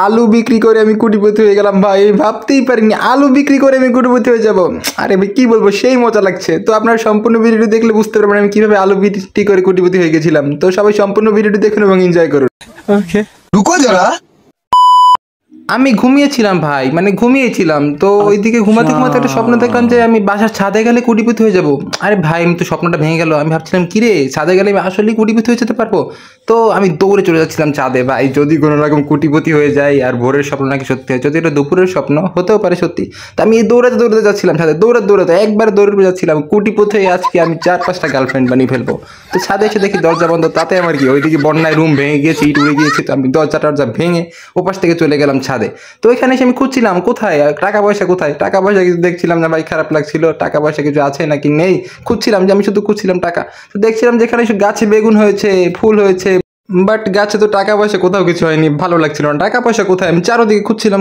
আলু বিক্রি করে আমি কোটিপতি হয়ে গেলাম ভাই, ভাবতেই পারিনি আলু বিক্রি করে আমি কোটিপতি হয়ে যাব। আরে ভাই কি বলবো, সেই মজা লাগছে। তো আপনার সম্পূর্ণ ভিডিওটি দেখলে বুঝতে পারবেন আমি কিভাবে আলু বিক্রি করে কোটিপতি হয়ে গেছিলাম। তো সবাই সম্পূর্ণ ভিডিওটি দেখুন এবং এনজয় করুন। ওকে रुको जरा। আমি ঘুমিয়েছিলাম ভাই, মানে ঘুমিয়েছিলাম। তো ওইদিকে ঘুমাতে ঘুমাতে একটা স্বপ্ন দেখলাম যে আমি বাসার ছাদে গেলে কোটিপতি হয়ে যাব। আরে ভাই আমি তো স্বপ্নটা ভেঙে গেল। আমি ভাবছিলাম কিরে ছাদে গেলে আমি আসলেই কোটিপতি হয়ে যেতে পারবো। তো আমি দৌড়ে চলে যাচ্ছিলাম ছাদে ভাই, যদি কোনো রকম কোটিপতি হয়ে যায়। আর ভোরের স্বপ্ন নাকি সত্যি হয়, যদি এটা দুপুরের স্বপ্ন হতেও পারে সত্যি। তো আমি দৌড়াতে দৌড়াতে যাচ্ছিলাম ছাদে, দৌড়াতে একবার দৌড়ে যাচ্ছিলাম কোটিপতি হয়ে আজকে আমি 4-5টা গার্লফ্রেন্ড বানিয়ে ফেলবো। তো ছাদে এসে দেখি দরজা বন্ধ, তাতে আমার কি, ওইদিকে বন্যায় রুম ভেঙে গিয়েছে, ইট উড়ে গিয়েছে। তো আমি দরজা ভেঙে ওপাশ থেকে চলে গেলাম ছাদে। তো এখানে এসে আমি খুঁজছিলাম কোথায় টাকা পয়সা, কোথায় টাকা পয়সা কিছু দেখছিলাম না ভাই, খারাপ লাগছিল। টাকা পয়সা কিছু আছে নাকি নেই খুঁজছিলাম, যে আমি শুধু খুঁজছিলাম টাকা। তো দেখছিলাম যেখানে গাছে বেগুন হয়েছে, ফুল হয়েছে, বাট গাছে তো টাকা পয়সা কোথাও কিছু হয়নি, ভালো লাগছিল না। টাকা পয়সা কোথায়, আমি চারোদিকে খুঁজছিলাম।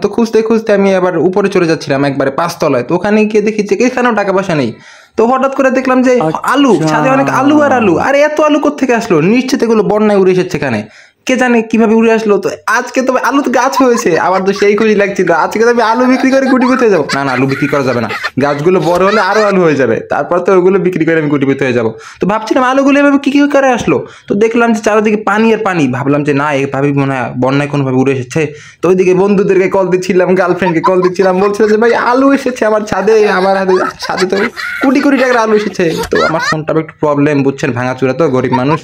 তো খুঁজতে আমি আবার উপরে চলে যাচ্ছিলাম একবারে 5 তলায়। তো ওখানে গিয়ে দেখি যে এখানেও টাকা পয়সা নেই। তো হঠাৎ করে দেখলাম যে আলু, ছাদে অনেক আলু আর আলু। আরে এত আলু কোত্থেকে আসলো, নিশ্চিত এগুলো বন্যায় উড়ে এসেছে এখানে, কে জানে কিভাবে উড়ে আসলো। তো আজকে তো আলু তো গাছ হয়েছে, আমার তো সেই খুশি লাগছিল। আজকে তো আমি আলু বিক্রি করে কোটিপতি হয়ে যাবো। না আলু বিক্রি করা যাবে না, গাছগুলো বড় হলে আরো আলু হয়ে যাবে, তারপর তো ওগুলো বিক্রি করে আমি কোটিপতি হয়ে যাবো। তো ভাবছিলাম আলুগুলো এভাবে কি করে আসলো। তো দেখলাম যে চারিদিকে পানি আর পানি, ভাবলাম যে না এভাবে মনে হয় বন্যায় কোনোভাবে উড়ে এসেছে। তো ওইদিকে বন্ধুদেরকে কল দিচ্ছিলাম, গার্লফ্রেন্ডকে কল দিচ্ছিলাম, বলছিল যে ভাই আলু এসেছে আমার ছাদে, আমার ছাদে তো কোটি টাকার আলু এসেছে। তো আমার ফোনটা একটু প্রবলেম বুঝছেন, ভাঙাচুরা তো, গরিব মানুষ।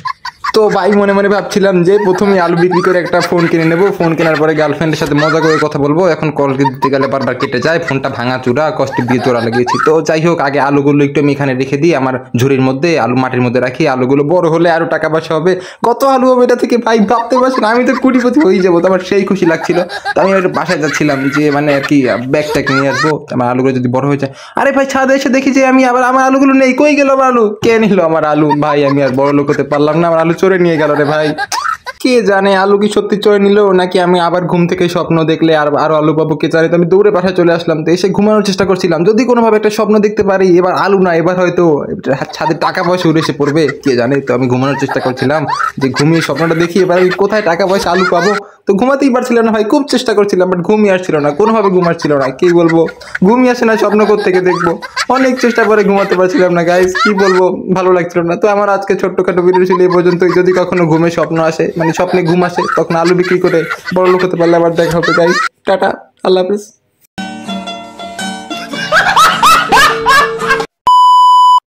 তো ভাই মনে মনে ভাবছিলাম যে প্রথমে আলু বিক্রি করে একটা ফোন কিনে নেবো, ফোন কেনার পরে গার্লফ্রেন্ডের সাথে মজা করে কথা বলবো। এখন কল দিতে গেলে বারবার কেটে যায়, ফোনটা ভাঙা চূড়া, কষ্ট দিয়ে চোরা লাগিয়েছি। তো যাই হোক, আগে আলুগুলো একটু আমি এখানে রেখে দিই আমার ঝুড়ির মধ্যে, আলু মাটির মধ্যে রাখি। আলুগুলো বড় হলে আরো টাকা পয়সা হবে, কত আলু হবে এটা থেকে ভাই ভাবতে পারছি না। আমি তো কোটিপতি হয়ে যাবো, তো আমার সেই খুশি লাগছিল। তো আমি একটু বাসায় যাচ্ছিলাম যে মানে আর কি ব্যাগ ট্যাগ নিয়ে আসবো, আমার আলুগুলো যদি বড় হয়ে যায়। আরে ভাই ছাদে এসে দেখি যে আমি আবার আমার আলুগুলো নেই, কই গেল আমার আলু, কে নিল আমার আলু। ভাই আমি আর বড় লোক হতে পারলাম না, আমার আলু চোরে নিয়ে গেল রে ভাই। কে জানে আলু কি সত্যি চড়ে নিল, নাকি আমি আবার ঘুম থেকে স্বপ্ন দেখলে আরো আলু পাবো কে জানে। তো আমি দৌড়ে বাসায় চলে আসলাম। তো এসে ঘুমানোর চেষ্টা করছিলাম, যদি কোনোভাবে একটা স্বপ্ন দেখতে পারি, এবার আলু না, এবার হয়তো ছাদে টাকা পয়সা উড়ে এসে পড়বে, কে জানে। তো আমি ঘুমানোর চেষ্টা করছিলাম যে ঘুমিয়ে স্বপ্নটা দেখি এবার আমি কোথায় টাকা পয়সা আলু পাবো। তো ঘুমাতেই পারছিলাম না ভাই, খুব চেষ্টা করছিলাম, বাট ঘুমিয়ে আসছিল না, কোনোভাবে ঘুম আসছিল না। কি বলবো, ঘুমিয়ে আসে না, স্বপ্ন থেকে দেখবো। অনেক চেষ্টা করে ঘুমাতে পারছিলাম না গাইস, কি বলবো, ভালো লাগছিল না। তো আমার আজকে ছোট্টখাটো ভিডিও ছিল এই পর্যন্তই। যদি কখনো ঘুমে স্বপ্ন আসে, মানে স্বপ্নে ঘুম আসে, তখন আলু বিক্রি করে বড় লোক হতে পারলে আবার দেখা হবে গাইস। টাটা, আল্লাহ হাফেজ।